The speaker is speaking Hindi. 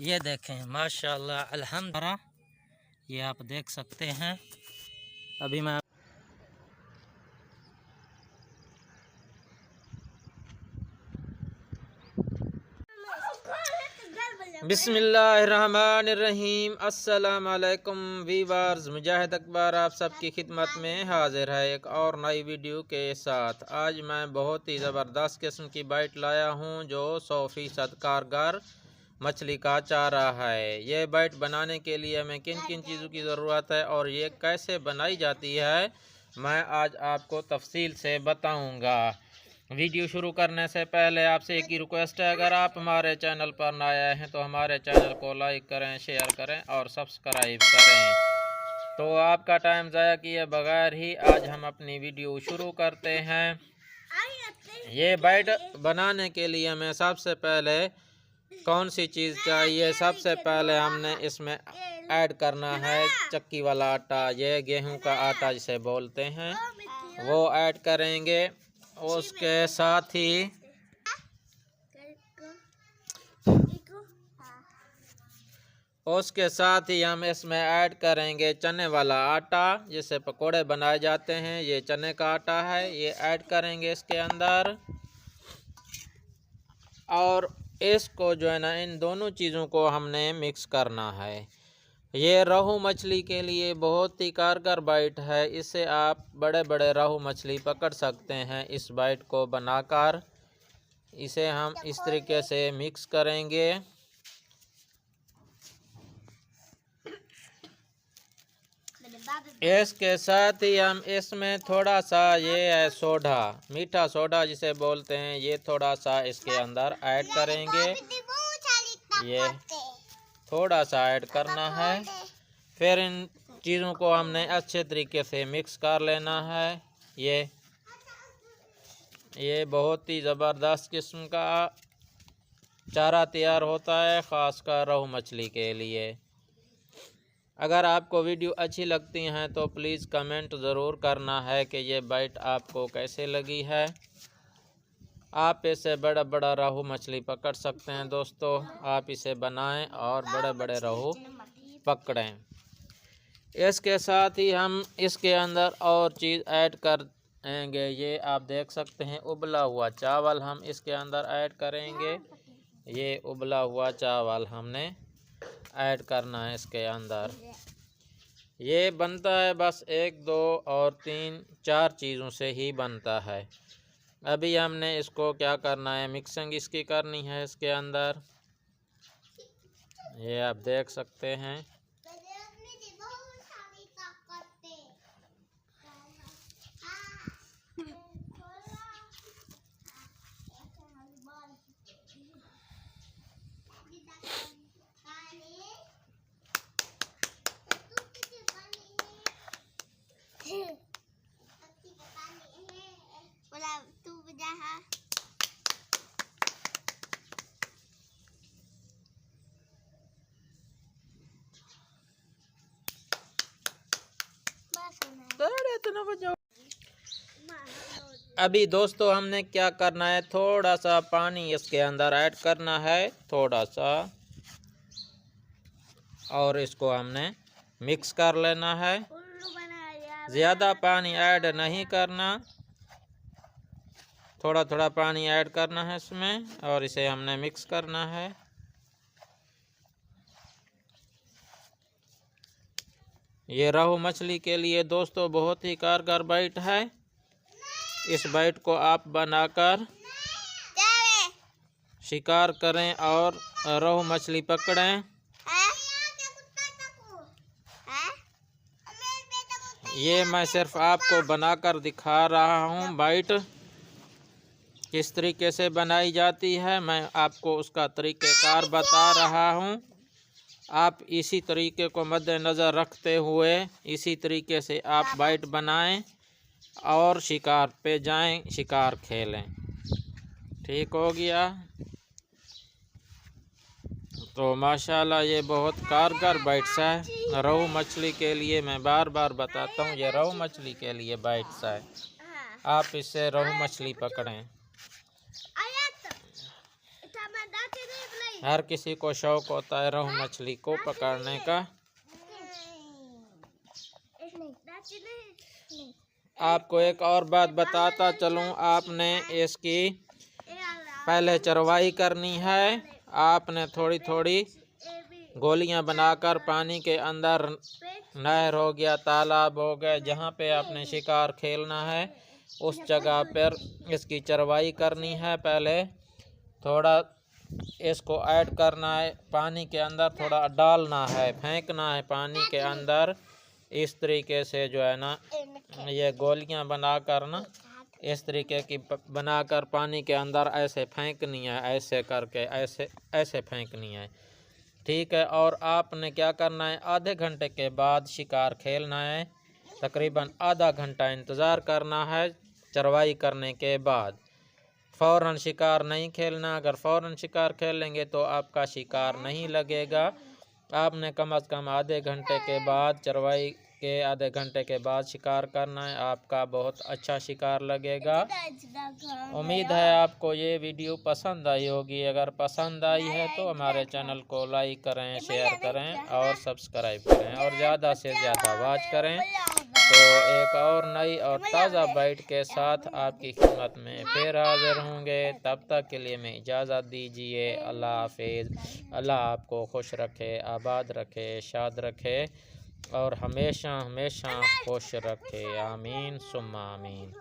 ये देखें माशाल्लाह अल्हम्दुलिल्लाह, ये आप देख सकते हैं। अभी मैं बिस्मिल्लाहिर्रहमानिर्रहीम। अस्सलाम वालेकुम वीवर्स, मुजाहिद अकबर आप सबकी खिदमत में हाजिर है एक और नई वीडियो के साथ। आज मैं बहुत ही ज़बरदस्त किस्म की बाइट लाया हूँ जो 100% कारगर मछली का चारा है। ये बाइट बनाने के लिए हमें किन किन चीज़ों की ज़रूरत है और ये कैसे बनाई जाती है, मैं आज आपको तफसील से बताऊँगा। वीडियो शुरू करने से पहले आपसे एक ही रिक्वेस्ट है, अगर आप हमारे चैनल पर नए आए हैं तो हमारे चैनल को लाइक करें, शेयर करें और सब्सक्राइब करें। तो आपका टाइम ज़ाया किए बगैर ही आज हम अपनी वीडियो शुरू करते हैं। ये बाइट बनाने के लिए हमें सबसे पहले कौन सी चीज़ चाहिए? सबसे पहले हमने इसमें ऐड करना है चक्की वाला आटा, ये गेहूं का आटा जिसे बोलते हैं, वो ऐड करेंगे। उसके साथ ही हम इसमें ऐड करेंगे चने वाला आटा जिससे पकोड़े बनाए जाते हैं। ये चने का आटा है, ये ऐड करेंगे इसके अंदर। और इसको जो है ना, इन दोनों चीज़ों को हमने मिक्स करना है। ये रोहू मछली के लिए बहुत ही कारगर बाइट है, इससे आप बड़े बड़े रोहू मछली पकड़ सकते हैं। इस बाइट को बनाकर इसे हम इस तरीके से मिक्स करेंगे। इसके साथ ही हम इसमें थोड़ा सा ये है सोडा, मीठा सोडा जिसे बोलते हैं, ये थोड़ा सा इसके अंदर ऐड करेंगे। ये थोड़ा सा ऐड करना है। फिर इन चीज़ों को हमने अच्छे तरीके से मिक्स कर लेना है। ये बहुत ही ज़बरदस्त किस्म का चारा तैयार होता है, ख़ासकर रोहू मछली के लिए। अगर आपको वीडियो अच्छी लगती हैं तो प्लीज़ कमेंट ज़रूर करना है कि ये बाइट आपको कैसे लगी है। आप इसे बड़ा बड़ा रोहू मछली पकड़ सकते हैं दोस्तों। आप इसे बनाएं और बड़े बड़े रोहू पकड़ें। इसके साथ ही हम इसके अंदर और चीज़ ऐड करेंगे। ये आप देख सकते हैं उबला हुआ चावल हम इसके अंदर ऐड करेंगे। ये उबला हुआ चावल हमने ऐड करना है इसके अंदर। ये बनता है बस 1, 2 और 3, 4 चीज़ों से ही बनता है। अभी हमने इसको क्या करना है, मिक्सिंग इसकी करनी है इसके अंदर। ये आप देख सकते हैं। अभी दोस्तों हमने क्या करना है, थोड़ा सा पानी इसके अंदर ऐड करना है, थोड़ा सा, और इसको हमने मिक्स कर लेना है। ज़्यादा पानी ऐड नहीं करना, थोड़ा थोड़ा पानी ऐड करना है इसमें और इसे हमने मिक्स करना है। ये रोहू मछली के लिए दोस्तों बहुत ही कारगर बाइट है। इस बाइट को आप बनाकर शिकार करें और रोहू मछली पकड़ें। ये मैं सिर्फ आपको बनाकर दिखा रहा हूँ बाइट किस तरीके से बनाई जाती है, मैं आपको उसका तरीक़ेकार बता रहा हूँ। आप इसी तरीके को मद्देनज़र रखते हुए इसी तरीके से आप बाइट बनाएं और शिकार पे जाएं, शिकार खेलें। ठीक हो गया? तो माशाल्लाह ये बहुत कारगर बाइट्स है रोहू मछली के लिए। मैं बार बार बताता हूँ, ये रोहू मछली के लिए बाइट्स है। आप इससे रोहू मछली पकड़ें। हर किसी को शौक होता है रोहू मछली को पकड़ने का। आपको एक और बात बताता चलूं, आपने इसकी पहले चरवाई करनी है। आपने थोड़ी थोड़ी गोलियां बनाकर पानी के अंदर, नहर हो गया, तालाब हो गया, जहाँ पे आपने शिकार खेलना है उस जगह पर इसकी चरवाई करनी है। पहले थोड़ा इसको ऐड करना है पानी के अंदर, थोड़ा डालना है, फेंकना है पानी के अंदर। इस तरीके से जो है ना, ये गोलियां बनाकर ना इस तरीके की बनाकर पानी के अंदर ऐसे फेंकनी है, ऐसे करके ऐसे ऐसे फेंकनी है, ठीक है। और आपने क्या करना है, आधे घंटे के बाद शिकार खेलना है। तकरीबन आधा घंटा इंतज़ार करना है चरवाई करने के बाद। फ़ौरन शिकार नहीं खेलना। अगर फ़ौरन शिकार खेल लेंगे तो आपका शिकार नहीं लगेगा। आपने कम से कम आधे घंटे के बाद, चरवाई के आधे घंटे के बाद शिकार करना है, आपका बहुत अच्छा शिकार लगेगा। उम्मीद है आपको ये वीडियो पसंद आई होगी। अगर पसंद आई है तो हमारे चैनल को लाइक करें, शेयर करें और सब्सक्राइब करें और ज़्यादा से ज़्यादा वॉच करें। तो एक और नई और ताज़ा बाइट के साथ आपकी खिदमत में फिर हाजिर होंगे। तब तक के लिए मैं इजाज़त दीजिए। अल्लाह हाफिज़। अल्लाह आपको खुश रखे, आबाद रखे, शाद रखे और हमेशा हमेशा खुश रखे। आमीन सुम्मा आमीन।